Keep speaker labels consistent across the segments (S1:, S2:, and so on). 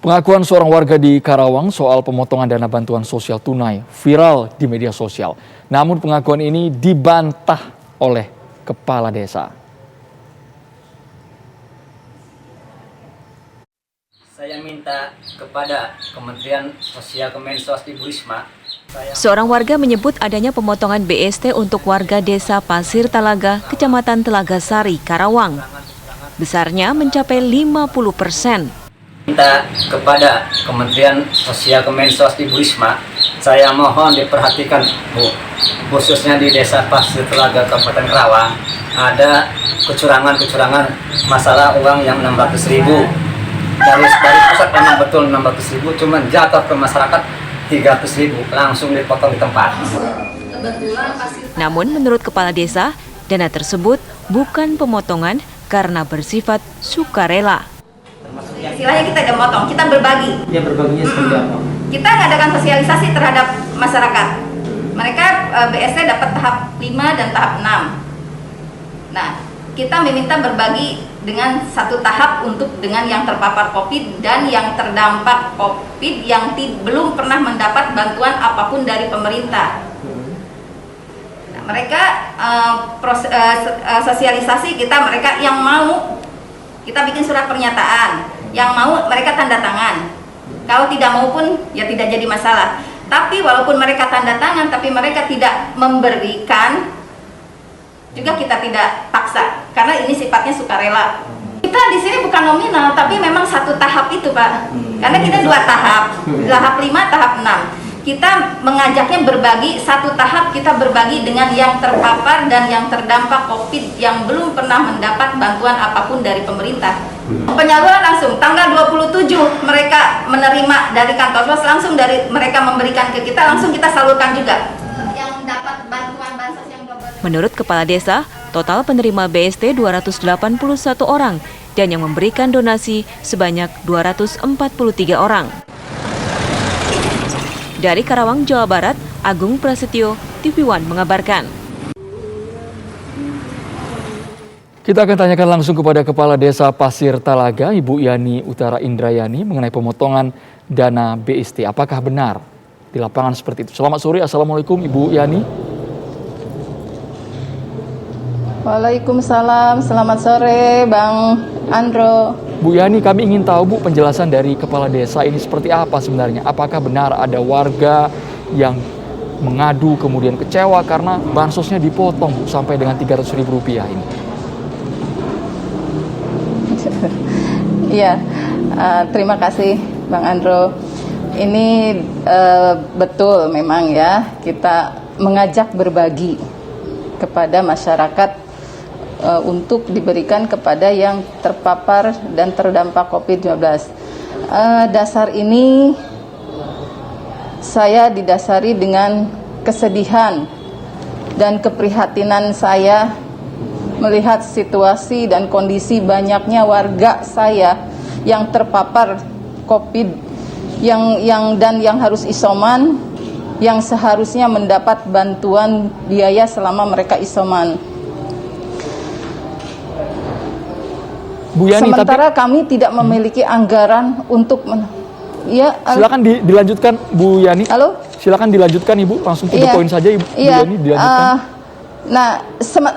S1: Pengakuan seorang warga di Karawang soal pemotongan dana bantuan sosial tunai viral di media sosial. Namun pengakuan ini dibantah oleh kepala desa.
S2: Saya minta kepada Kementerian Sosial Kemensos Ibu Risma.
S3: Seorang warga menyebut adanya pemotongan BST untuk warga desa Pasir Talaga, Kecamatan Telaga Sari, Karawang. Besarnya mencapai 50%.
S2: Minta kepada Kementerian Sosial Kemensos Ibu Risma, saya mohon diperhatikan Bu, khususnya di desa Pasir Telaga, Kabupaten Karawang, ada kecurangan masalah uang yang 600.000. Dari pusat memang betul 600.000, cuman jatuh ke masyarakat 300.000, langsung dipotong di tempat.
S3: Namun menurut kepala desa, dana tersebut bukan pemotongan karena bersifat sukarela.
S4: Istilahnya kita tidak motong, kita berbagi.
S5: Ya, berbaginya seperti apa?
S4: Kita mengadakan sosialisasi terhadap masyarakat. Mereka BST dapat tahap 5 dan tahap 6. Nah, kita meminta berbagi dengan satu tahap untuk dengan yang terpapar COVID dan yang terdampak COVID yang belum pernah mendapat bantuan apapun dari pemerintah. Nah, mereka sosialisasi kita, mereka yang mau kita bikin surat pernyataan, yang mau mereka tanda tangan. Kalau tidak mau pun ya tidak jadi masalah. Tapi walaupun mereka tanda tangan tapi mereka tidak memberikan, juga kita tidak paksa karena ini sifatnya sukarela. Kita di sini bukan nominal tapi memang satu tahap itu, Pak. Karena kita 2 tahap, tahap 5, tahap 6. Kita mengajaknya berbagi, satu tahap kita berbagi dengan yang terpapar dan yang terdampak COVID yang belum pernah mendapat bantuan apapun dari pemerintah. Penyaluran langsung tanggal 27 mereka menerima dari kantor pos, langsung dari mereka memberikan ke kita, langsung kita salurkan juga. Yang dapat bantuan bansos yang
S3: Menurut kepala desa, total penerima BST 281 orang dan yang memberikan donasi sebanyak 243 orang. Dari Karawang, Jawa Barat, Agung Prasetyo, TV One mengabarkan.
S1: Kita akan tanyakan langsung kepada Kepala Desa Pasir Talaga, Ibu Yani Utara Indrayani, mengenai pemotongan dana BST. Apakah benar di lapangan seperti itu? Selamat sore, Assalamualaikum Ibu Yani.
S6: Waalaikumsalam, selamat sore Bang Andro.
S1: Bu Yani, kami ingin tahu Bu penjelasan dari Kepala Desa ini seperti apa sebenarnya. Apakah benar ada warga yang mengadu kemudian kecewa karena bansosnya dipotong Bu sampai dengan Rp300.000 ini?
S6: Iya, terima kasih Bang Andro. Ini betul memang ya, kita mengajak berbagi kepada masyarakat untuk diberikan kepada yang terpapar dan terdampak COVID-19. Dasar ini saya didasari dengan kesedihan dan keprihatinan saya melihat situasi dan kondisi banyaknya warga saya yang terpapar COVID yang harus isoman, yang seharusnya mendapat bantuan biaya selama mereka isoman.
S1: Bu Yani,
S6: sementara kami tidak memiliki anggaran untuk
S1: silakan dilanjutkan Bu Yani.
S6: Halo?
S1: Silakan dilanjutkan Ibu, langsung to the point saja Ibu Yani, dilanjutkan.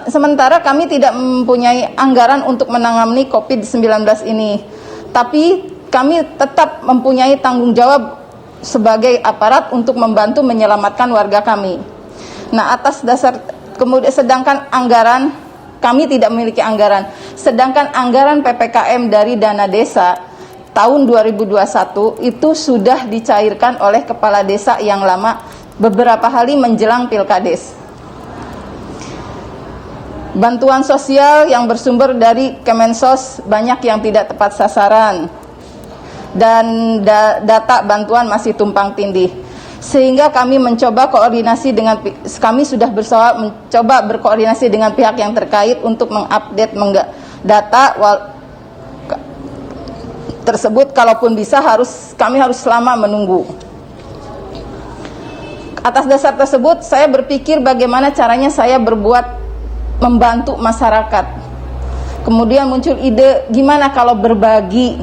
S6: Sementara kami tidak mempunyai anggaran untuk menangani COVID-19 ini. Tapi kami tetap mempunyai tanggung jawab sebagai aparat untuk membantu menyelamatkan warga kami. Nah, atas dasar kemudian sedangkan anggaran kami tidak memiliki anggaran. Sedangkan anggaran PPKM dari dana desa tahun 2021 itu sudah dicairkan oleh kepala desa yang lama beberapa hari menjelang Pilkades. Bantuan sosial yang bersumber dari Kemensos banyak yang tidak tepat sasaran. Dan data bantuan masih tumpang tindih. Sehingga kami mencoba mencoba berkoordinasi dengan pihak yang terkait untuk mengupdate data tersebut. Kalaupun bisa kami harus lama menunggu. Atas dasar tersebut saya berpikir bagaimana caranya saya membantu masyarakat. Kemudian muncul ide gimana kalau berbagi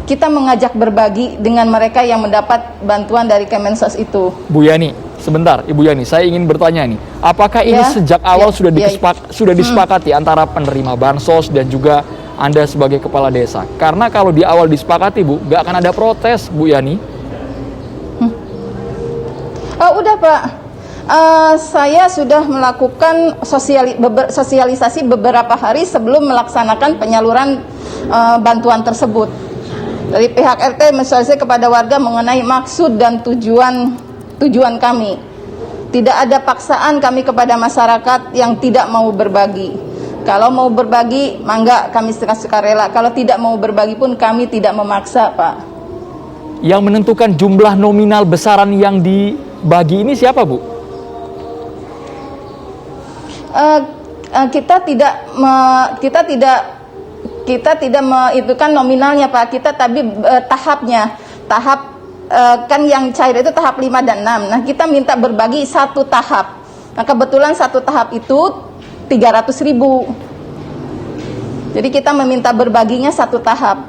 S6: kita mengajak berbagi dengan mereka yang mendapat bantuan dari Kemensos itu.
S1: Bu Yani, sebentar, Ibu Yani, saya ingin bertanya nih, apakah ini
S6: Ya,
S1: sejak awal
S6: ya,
S1: sudah disepakati antara penerima bansos dan juga Anda sebagai kepala desa? Karena kalau di awal disepakati, Bu, nggak akan ada protes, Bu Yani.
S6: Oh, udah Pak. Saya sudah melakukan sosialisasi beberapa hari sebelum melaksanakan penyaluran bantuan tersebut. Dari pihak RT mensosialisasi kepada warga mengenai maksud dan tujuan kami. Tidak ada paksaan kami kepada masyarakat yang tidak mau berbagi. Kalau mau berbagi, mangga kami sukarela. Kalau tidak mau berbagi pun kami tidak memaksa, Pak.
S1: Yang menentukan jumlah nominal besaran yang dibagi ini siapa, Bu?
S6: Kita tidak mengitukan nominalnya, Pak. Kita tapi tahapnya. Kan yang cair itu tahap 5 dan 6. Nah, kita minta berbagi satu tahap. Nah, kebetulan satu tahap itu 300.000. Jadi kita meminta berbaginya satu tahap.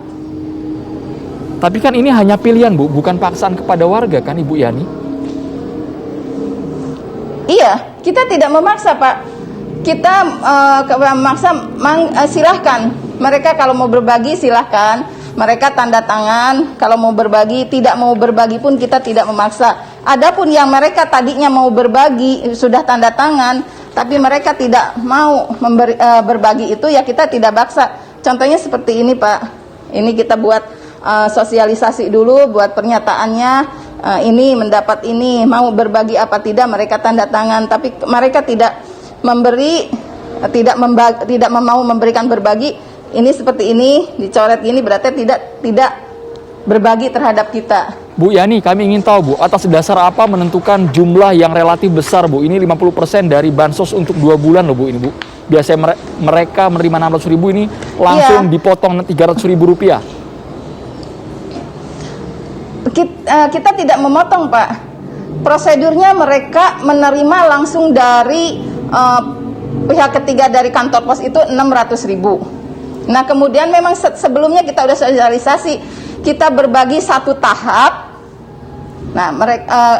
S1: Tapi kan ini hanya pilihan, Bu, bukan paksaan kepada warga kan, Ibu Yani?
S6: Iya, kita tidak memaksa, Pak. Kita memaksa, silahkan. Mereka kalau mau berbagi silahkan. Mereka tanda tangan. Kalau mau berbagi, tidak mau berbagi pun kita tidak memaksa. Adapun yang mereka tadinya mau berbagi sudah tanda tangan, tapi mereka tidak mau berbagi itu, ya kita tidak paksa. Contohnya seperti ini, Pak. Ini kita buat sosialisasi dulu, buat pernyataannya. Ini mendapat ini, mau berbagi apa tidak, mereka tanda tangan, tapi mereka tidak memberi, tidak mau memberikan berbagi. Ini seperti ini, dicoret gini, berarti tidak berbagi terhadap kita.
S1: Bu Yani, kami ingin tahu, Bu, atas dasar apa menentukan jumlah yang relatif besar, Bu? Ini 50% dari bansos untuk 2 bulan loh, Bu, ini, Bu. Biasanya mereka menerima 600.000, ini langsung dipotong 300.000 rupiah.
S6: Kita tidak memotong, Pak. Prosedurnya mereka menerima langsung dari pihak ketiga dari kantor pos itu 600.000. Nah, kemudian memang sebelumnya kita udah sosialisasi, kita berbagi satu tahap. Nah,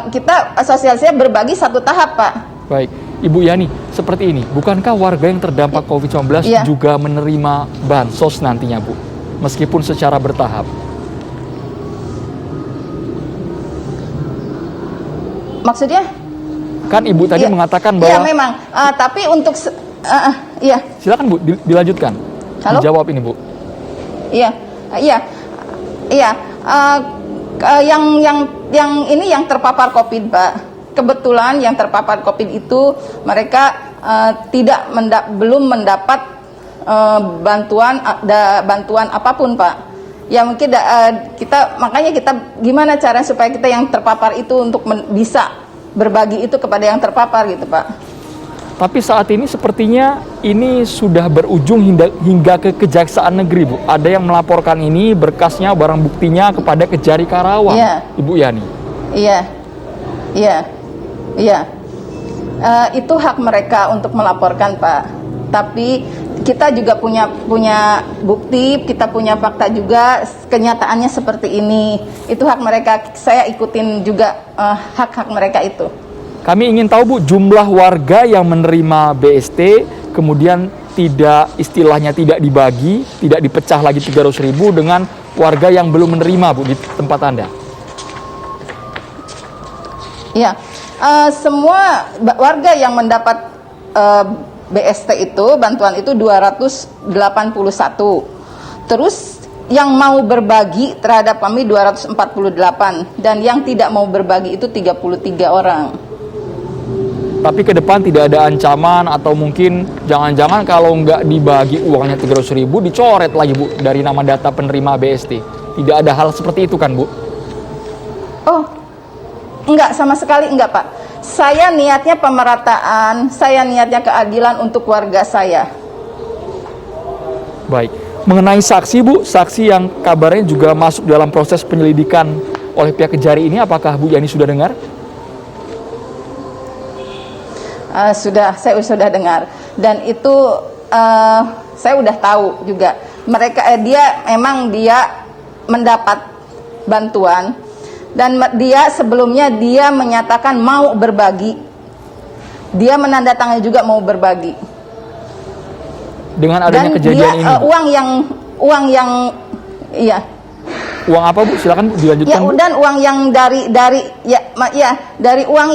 S6: kita sosialisasinya berbagi satu tahap, Pak.
S1: Baik, Ibu Yani, seperti ini, bukankah warga yang terdampak COVID-19 juga menerima bansos nantinya, Bu? Meskipun secara bertahap.
S6: Maksudnya?
S1: Kan Ibu tadi mengatakan bahwa...
S6: Iya, memang. Tapi untuk... iya.
S1: Silakan, Bu, dilanjutkan.
S6: Halo?
S1: Dijawab ini, Bu.
S6: Iya. Yang ini yang terpapar COVID, Pak. Kebetulan yang terpapar COVID itu mereka belum mendapat bantuan apapun, Pak. Ya mungkin makanya kita gimana cara supaya kita yang terpapar itu untuk bisa berbagi itu kepada yang terpapar gitu, Pak.
S1: Tapi saat ini sepertinya ini sudah berujung hingga ke Kejaksaan Negeri, Bu. Ada yang melaporkan ini berkasnya, barang buktinya kepada Kejari Karawang, Ibu Yani. Iya.
S6: Itu hak mereka untuk melaporkan, Pak. Tapi kita juga punya bukti, kita punya fakta juga, kenyataannya seperti ini. Itu hak mereka, saya ikutin juga hak-hak mereka itu.
S1: Kami ingin tahu, Bu, jumlah warga yang menerima BST, kemudian istilahnya tidak dibagi, tidak dipecah lagi 300.000 dengan warga yang belum menerima, Bu, di tempat Anda.
S6: Iya, semua warga yang mendapat BST itu, bantuan itu 281. Terus yang mau berbagi terhadap kami 248, dan yang tidak mau berbagi itu 33 orang.
S1: Tapi ke depan tidak ada ancaman atau mungkin jangan-jangan kalau nggak dibagi uangnya 300.000 dicoret lagi, Bu, dari nama data penerima BST. Tidak ada hal seperti itu kan, Bu?
S6: Oh, enggak, sama sekali enggak, Pak. Saya niatnya pemerataan, saya niatnya keadilan untuk warga saya.
S1: Baik, mengenai saksi, Bu, saksi yang kabarnya juga masuk dalam proses penyelidikan oleh pihak Kejari ini, apakah Bu Yani sudah dengar?
S6: Saya sudah dengar, dan itu saya udah tahu juga. Dia mendapat bantuan, dan dia sebelumnya dia menyatakan mau berbagi. Dia menandatangani juga mau berbagi.
S1: Dengan adanya
S6: Dan
S1: kejadian
S6: dia,
S1: ini, Bu.
S6: uang yang iya.
S1: Uang apa, Bu? Silakan, Bu,
S6: Ya,
S1: dilanjutkan, Bu.
S6: dan uang yang dari uang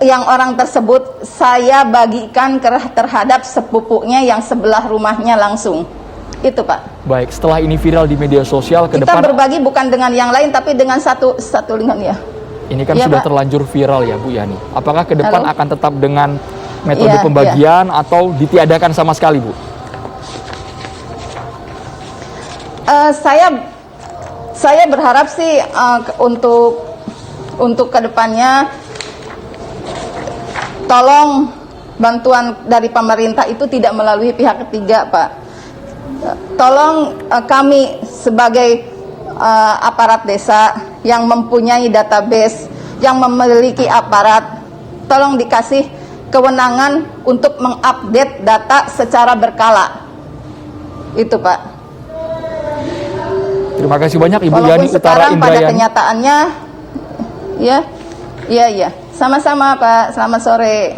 S6: yang orang tersebut saya bagikan terhadap sepupunya yang sebelah rumahnya langsung. Itu, Pak.
S1: Baik, setelah ini viral di media sosial, ke
S6: Kita
S1: depan
S6: berbagi bukan dengan yang lain, tapi dengan satu dengan ya.
S1: ini kan
S6: Iya,
S1: sudah
S6: Pak.
S1: terlanjur viral ya, Bu Yani. Apakah ke depan
S6: Halo?
S1: akan tetap dengan metode
S6: Iya,
S1: pembagian atau ditiadakan sama sekali, Bu?
S6: Saya berharap sih untuk kedepannya tolong bantuan dari pemerintah itu tidak melalui pihak ketiga, Pak. Tolong kami sebagai aparat desa yang mempunyai database, yang memiliki aparat, tolong dikasih kewenangan untuk mengupdate data secara berkala. Itu, Pak.
S1: Terima kasih banyak Ibu
S6: Walaupun
S1: Yani Utara
S6: sekarang pada
S1: Indrayani.
S6: kenyataannya, ya, sama-sama, Pak. Selamat sore.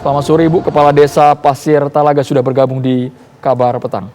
S1: Selamat sore, Ibu. Kepala Desa Pasir Talaga sudah bergabung di Kabar Petang.